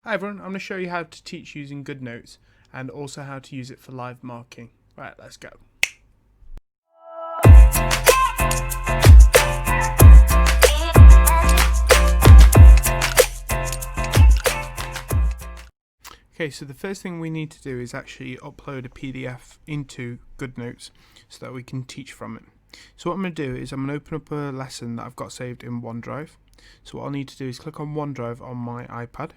Hi everyone, I'm going to show you how to teach using GoodNotes and also how to use it for live marking. Right, let's go. Okay, so the first thing we need to do is actually upload a PDF into GoodNotes so that we can teach from it. So what I'm going to do is I'm going to open up a lesson that I've got saved in OneDrive. So what I'll need to do is click on OneDrive on my iPad.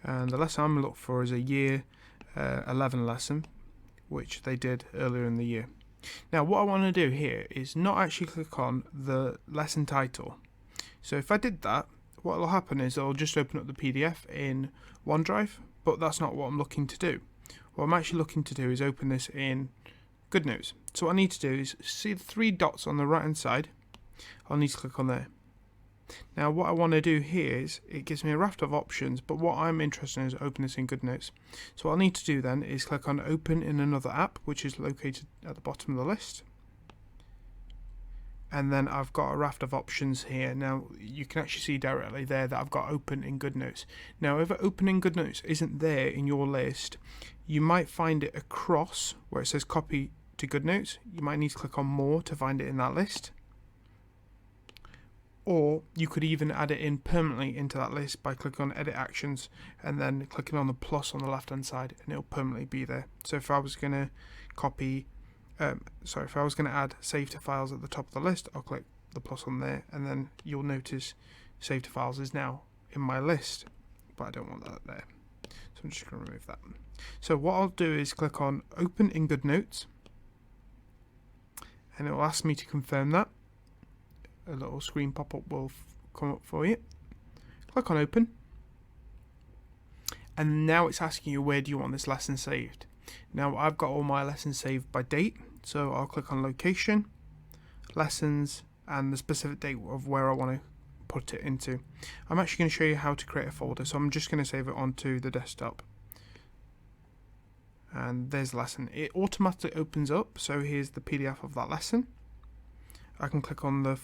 And the lesson I'm going to look for is a year 11 lesson, which they did earlier in the year. Now what I want to do here is not actually click on the lesson title. So if I did that, what will happen is I'll just open up the PDF in OneDrive, but that's not what I'm looking to do. What I'm actually looking to do is open this in GoodNotes. So what I need to do is see the three dots on the right hand side. I'll need to click on there. Now what I want to do here is it gives me a raft of options, but what I'm interested in is open this in GoodNotes. So what I need to do then is click on open in another app, which is located at the bottom of the list. And then I've got a raft of options here. Now you can actually see directly there that I've got open in GoodNotes. Now if open in GoodNotes isn't there in your list, you might find it across where it says copy to GoodNotes. You might need to click on more to find it in that list. Or you could even add it in permanently into that list by clicking on edit actions and then clicking on the plus on the left hand side, and it'll permanently be there. So if I was going to if I was going to add save to files at the top of the list, I'll click the plus on there, and then you'll notice save to files is now in my list, but I don't want that there. So I'm just going to remove that. So what I'll do is click on open in GoodNotes, and it will ask me to confirm that. A little screen pop-up will come up for you. Click on open, and now it's asking you where do you want this lesson saved. Now I've got all my lessons saved by date, so I'll click on location, lessons, and the specific date of where I want to put it into. I'm actually going to show you how to create a folder, so I'm just going to save it onto the desktop. And there's the lesson. It automatically opens up, so here's the PDF of that lesson. I can click on the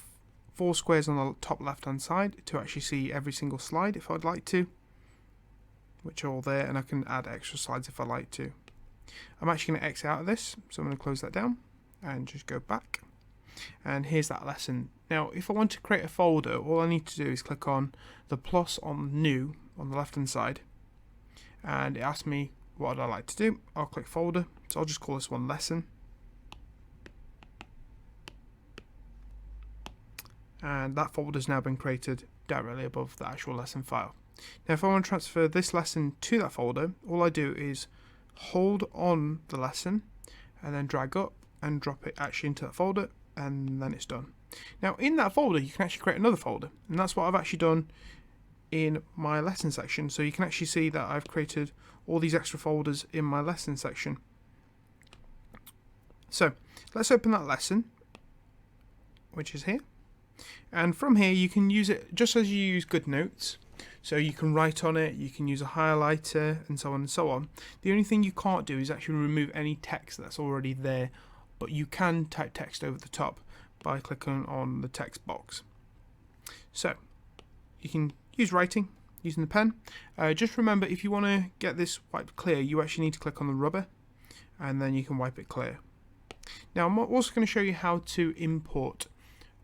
4 squares on the top left hand side to actually see every single slide if I'd like to, which are all there, and I can add extra slides if I like to. I'm actually going to exit out of this, so I'm going to close that down and just go back, and here's that lesson. Now if I want to create a folder, all I need to do is click on the plus on new on the left hand side, and it asks me what I'd like to do. I'll click folder, so I'll just call this one lesson. And that folder has now been created directly above the actual lesson file. Now if I want to transfer this lesson to that folder, all I do is hold on the lesson and then drag up and drop it actually into that folder, and then it's done. Now in that folder you can actually create another folder, and that's what I've actually done in my lesson section. So you can actually see that I've created all these extra folders in my lesson section. So let's open that lesson, which is here. And from here you can use it just as you use GoodNotes. So you can write on it, you can use a highlighter, and so on and so on. The only thing you can't do is actually remove any text that's already there, but you can type text over the top by clicking on the text box. So you can use writing using the pen. Just remember, if you want to get this wiped clear, you actually need to click on the rubber, and then you can wipe it clear. Now I'm also going to show you how to import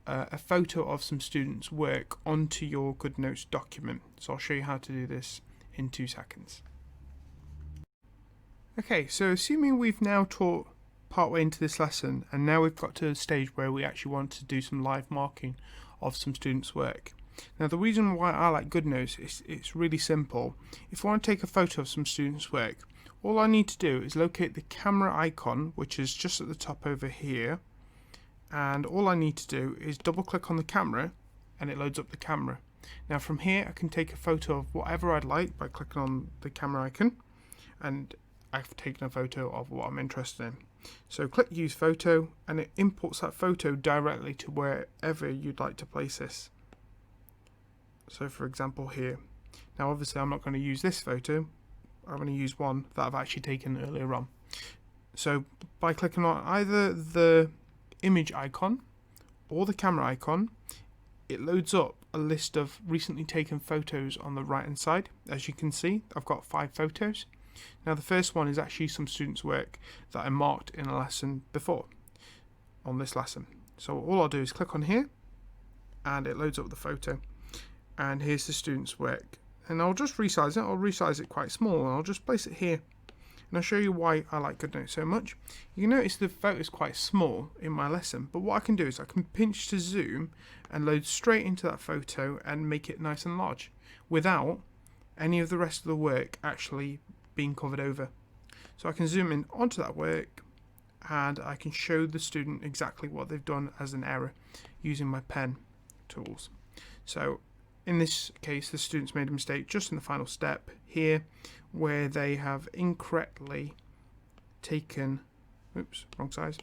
a photo of some students' work onto your GoodNotes document. So I'll show you how to do this in 2 seconds. Okay, so assuming we've now taught partway into this lesson, and now we've got to the stage where we actually want to do some live marking of some students' work. Now the reason why I like GoodNotes is it's really simple. If I want to take a photo of some students' work, all I need to do is locate the camera icon, which is just at the top over here, and all I need to do is double click on the camera and it loads up the camera. Now from here I can take a photo of whatever I'd like by clicking on the camera icon, and I've taken a photo of what I'm interested in. So click use photo, and it imports that photo directly to wherever you'd like to place this. So for example here. Now obviously I'm not going to use this photo, I'm going to use one that I've actually taken earlier on. So by clicking on either the image icon or the camera icon, it loads up a list of recently taken photos on the right hand side. As you can see, I've got 5 photos. Now the first one is actually some students' work that I marked in a lesson before, on this lesson. So all I'll do is click on here and it loads up the photo, and here's the student's work, and I'll just resize it. I'll resize it quite small and I'll just place it here, and I'll show you why I like GoodNotes so much. You can notice the photo is quite small in my lesson, but what I can do is I can pinch to zoom and load straight into that photo and make it nice and large without any of the rest of the work actually being covered over. So I can zoom in onto that work and I can show the student exactly what they've done as an error using my pen tools. So in this case, the students made a mistake just in the final step here, where they have incorrectly taken, wrong size,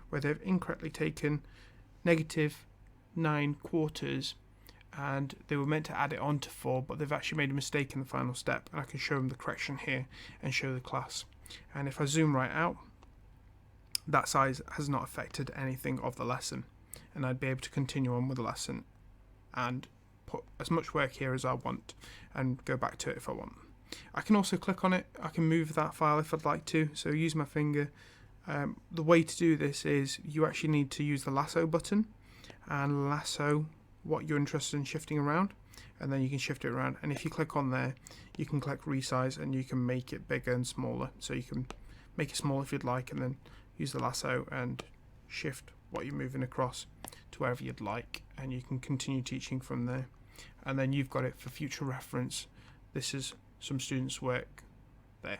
where they've incorrectly taken -9/4, and they were meant to add it on to 4, but they've actually made a mistake in the final step, and I can show them the correction here and show the class. And if I zoom right out, that size has not affected anything of the lesson, and I'd be able to continue on with the lesson and put as much work here as I want and go back to it if I want. I can also click on it. I can move that file if I'd like to, so use my finger. The way to do this is you actually need to use the lasso button and lasso what you're interested in shifting around, and then you can shift it around, and if you click on there you can click resize and you can make it bigger and smaller. So you can make it small if you'd like, and then use the lasso and shift what you're moving across to wherever you'd like, and you can continue teaching from there. And then you've got it for future reference. This is some students' work there.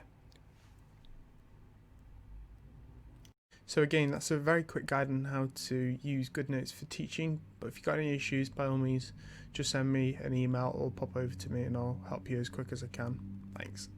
So again, that's a very quick guide on how to use GoodNotes for teaching, but if you've got any issues, by all means just send me an email or pop over to me and I'll help you as quick as I can. Thanks.